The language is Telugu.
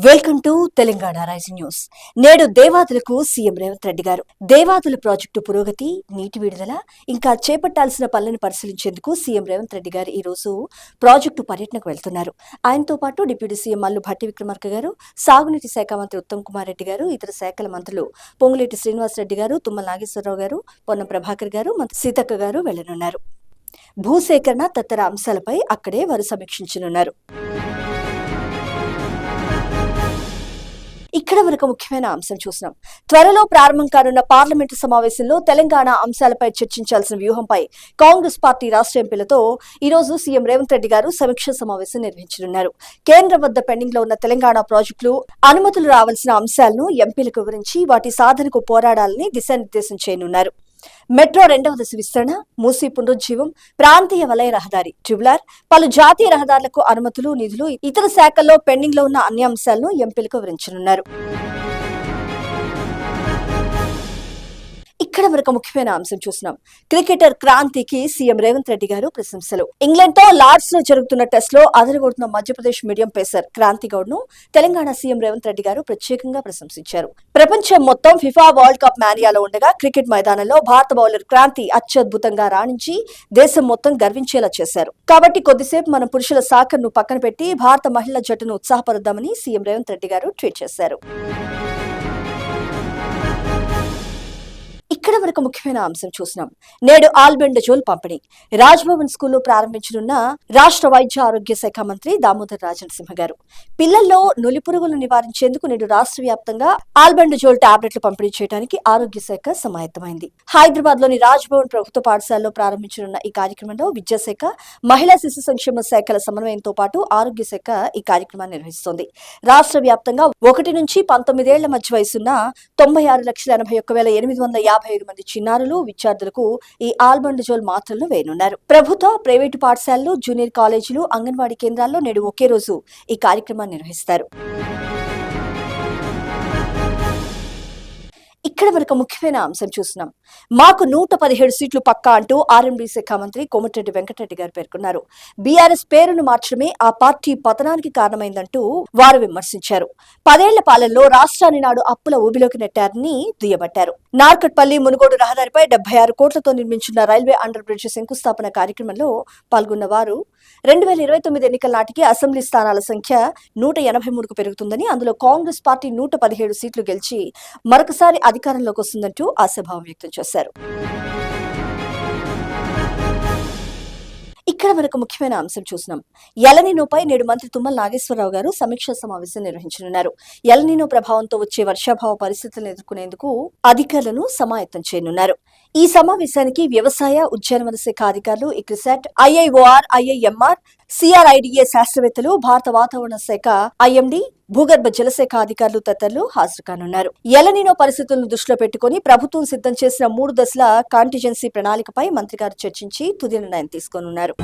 Welcome to Telangana Rising News. నేడు దేవాదులకు సీఎం రేవంత్ రెడ్డి గారు దేవాదుల ప్రాజెక్టు పురోగతి, నీటి విడుదల ఇంకా చేపట్టాల్సిన పనులను పరిశీలించేందుకు సీఎం రేవంత్ రెడ్డి గారు ఈ రోజు ప్రాజెక్టు పర్యటనకు వెళ్తున్నారు. ఆయనతో పాటు డిప్యూటీ సీఎం మల్లు భట్టి విక్రమార్క గారు, సాగునీటి శాఖ మంత్రి ఉత్తమ్ కుమార్ రెడ్డి గారు, ఇతర శాఖల మంత్రులు పొంగులేటి శ్రీనివాసరెడ్డి గారు, తుమ్మల నాగేశ్వరరావు గారు, పొన్నం ప్రభాకర్ గారు, మంత్రి సీతక్క గారు వెళ్లనున్నారు. భూసేకరణ తదితర అంశాలపై అక్కడే వారు సమీక్షించనున్నారు. ఇక్కడ వరకు ముఖ్యమైన అంశం చూసినాం. త్వరలో ప్రారంభం కానున్న పార్లమెంటు సమావేశంలో తెలంగాణ అంశాలపై చర్చించాల్సిన వ్యూహంపై కాంగ్రెస్ పార్టీ రాష్ట్ర ఎంపీలతో ఈ రోజు సీఎం రేవంత్ రెడ్డి గారు సమీక్ష సమావేశం నిర్వహించనున్నారు. కేంద్రం వద్ద పెండింగ్ లో ఉన్న తెలంగాణ ప్రాజెక్టులు, అనుమతులు రావాల్సిన అంశాలను ఎంపీలకు వివరించి వాటి సాధనకు పోరాడాలని దిశానిర్దేశం చేయనున్నారు. మెట్రో 2వ దశ విస్తరణ, మూసీ పునరుజ్జీవం, ప్రాంతీయ వలయ రహదారి, ట్రిబులార్, పలు జాతీయ రహదారులకు అనుమతులు, నిధులు, ఇతర శాఖల్లో పెండింగ్ లో ఉన్న అన్ని అంశాలను ఎంపీలకు వివరించనున్నారు. ఇక్కడ వరకు ముఖ్యమైన అంశం చూసినాం. క్రికెటర్ క్రాంతికి సీఎం రేవంత్ రెడ్డి గారు ప్రశంసలు. ఇంగ్లాండ్ తో లార్డ్స్ లో జరుగుతున్న టెస్ట్ లో అదరగొడుతున్న మధ్యప్రదేశ్ మీడియం పేసర్ క్రాంతి గౌడ్ ను తెలంగాణ సీఎం రేవంత్ రెడ్డి గారు ప్రత్యేకంగా ప్రశంసించారు. ప్రపంచం మొత్తం ఫిఫా వరల్డ్ కప్ మేనియాలో ఉండగా క్రికెట్ మైదానంలో భారత బౌలర్ క్రాంతి అత్యద్భుతంగా రాణించి దేశం మొత్తం గర్వించేలా చేశారు. కాబట్టి కొద్దిసేపు మనం పురుషుల సాకర్ ను పక్కన పెట్టి భారత మహిళా జట్టును ఉత్సాహపరుద్దామని సీఎం రేవంత్ రెడ్డి గారు ట్వీట్ చేశారు. ఇక్కడ వరకు ముఖ్యమైన అంశం చూసినాం. నేడు ఆల్బెండజోల్ పంపిణీ రాజ్భవన్ స్కూల్లో ప్రారంభించనున్న రాష్ట్ర వైద్య ఆరోగ్య శాఖ మంత్రి దామోదర్ రాజనసింహ గారు పిల్లల్లో నులి పురుగులను నివారించేందుకు నేడు రాష్ట్ర వ్యాప్తంగా ఆల్బెండజోల్ టాబ్లెట్లు పంపిణీ చేయడానికి ఆరోగ్య శాఖ సమాయత్తమైంది. హైదరాబాద్ లోని రాజ్భవన్ ప్రభుత్వ పాఠశాలలో ప్రారంభించనున్న ఈ కార్యక్రమంలో విద్యాశాఖ, మహిళా శిశు సంక్షేమ శాఖల సమన్వయంతో పాటు ఆరోగ్య శాఖ ఈ కార్యక్రమాన్ని నిర్వహిస్తోంది. రాష్ట్ర వ్యాప్తంగా 1 నుంచి 19 ఏళ్ల మధ్య వయసున్న 96,81,855 మంది చిన్నారులు, విద్యార్థులకు ఈ ఆల్బెండజోల్ మాత్రలను వేయనున్నారు. ప్రభుత్వ, ప్రైవేటు పాఠశాలలు, జూనియర్ కాలేజీలు, అంగన్వాడీ కేంద్రాల్లో నేడు ఒకే రోజు ఈ కార్యక్రమాన్ని నిర్వహిస్తారు. ఇక్కడ వరకు ముఖ్యమైన అంశం చూసినాం. మాకు 117 సీట్లు పక్కా అంటూ ఆర్ఎండ్బీ శాఖ మంత్రి కోమటిరెడ్డి వెంకటరెడ్డి గారు పేర్కొన్నారు. బీఆర్ఎస్ పేరును మార్చడమే ఆ పార్టీ పతనానికి కారణమైందంటూ వారు విమర్శించారు. 10 ఏళ్ల పాలనలో రాష్ట్రాన్ని నాడు అప్పుల ఊబిలోకి నెట్టారని దుయ్యబట్టారు. నార్కట్పల్లి మునుగోడు రహదారిపై 76 కోట్లతో నిర్మించిన రైల్వే అండర్ బ్రిడ్జ్ శంకుస్థాపన కార్యక్రమంలో పాల్గొన్న వారు 2029 ఎన్నికల నాటికి అసెంబ్లీ స్థానాల సంఖ్య 183కు పెరుగుతుందని, అందులో కాంగ్రెస్ పార్టీ 117 సీట్లు గెలిచి మరొకసారి అధికారంలోకి వస్తుందంటూ ఆశాభావం వ్యక్తం చేశారు. ఇక్కడ వరకు ముఖ్యమైన అంశం చూసినాం. ఎలనీనోపై నేడు మంత్రి తుమ్మల నాగేశ్వరరావు గారు సమీక్షా సమావేశం నిర్వహించనున్నారు. ఎలనీనో ప్రభావంతో వచ్చే వర్షాభావ పరిస్థితులను ఎదుర్కొనేందుకు అధికారులను సమాయత్తం చేయనున్నారు. ఈ సమావేశానికి వ్యవసాయ, ఉద్యానవన శాఖ అధికారులు, ఇక్రిసాట్, ఐఐఓఆర్, ఐఐఎంఆర్, సిఆర్ఐడిఏ శాస్త్రవేత్తలు, భారత వాతావరణ శాఖ ఐఎండీ, భూగర్భ జలశాఖ అధికారులు తదితరులు హాజరు కానున్నారు. ఎలనీనో పరిస్థితులను దృష్టిలో పెట్టుకుని ప్రభుత్వం సిద్ధం చేసిన 3 దశల కాంటిజెన్సీ ప్రణాళికపై మంత్రి గారు చర్చించి తుది నిర్ణయం తీసుకోనున్నారు.